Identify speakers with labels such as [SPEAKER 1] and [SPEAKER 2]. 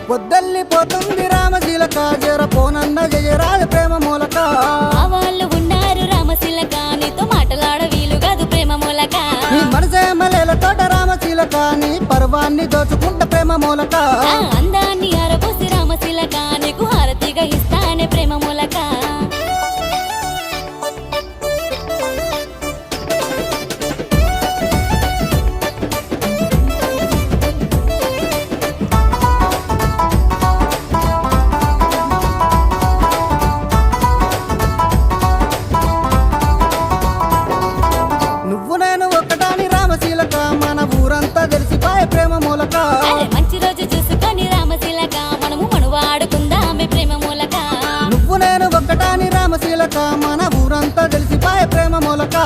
[SPEAKER 1] పొద్దెల్లిపోతుంది రామశీలక జర పోనన్న జయరాజ ప్రేమ మూలక
[SPEAKER 2] ఆ వాళ్ళు ఉన్నారు రామశిలక నీతో మాటలాడ వీలు కాదు ప్రేమ మూలక
[SPEAKER 1] నీ మనసేమలేల తోట రామశీలక నీ పర్వాన్ని దోచుకుంట ప్రేమ మూలక
[SPEAKER 2] ఆ అందాన్ని అరపోసి రామశిలక నీకు హారతిగా ఇస్తానే ప్రేమ మూలక
[SPEAKER 1] నువ్వు నేను ఒక్కటాని రామశీలక మన ఊరంతా తెలిసిపోయే ప్రేమ మూలక
[SPEAKER 2] అరే మంచి రోజు చూసుకొని రామశిలక మనము మనువాడుకుందామే ప్రేమ మూలక
[SPEAKER 1] నువ్వు నేను ఒక్కటాని రామశీలక మన ఊరంతా తెలిసిపోయే ప్రేమ మూలక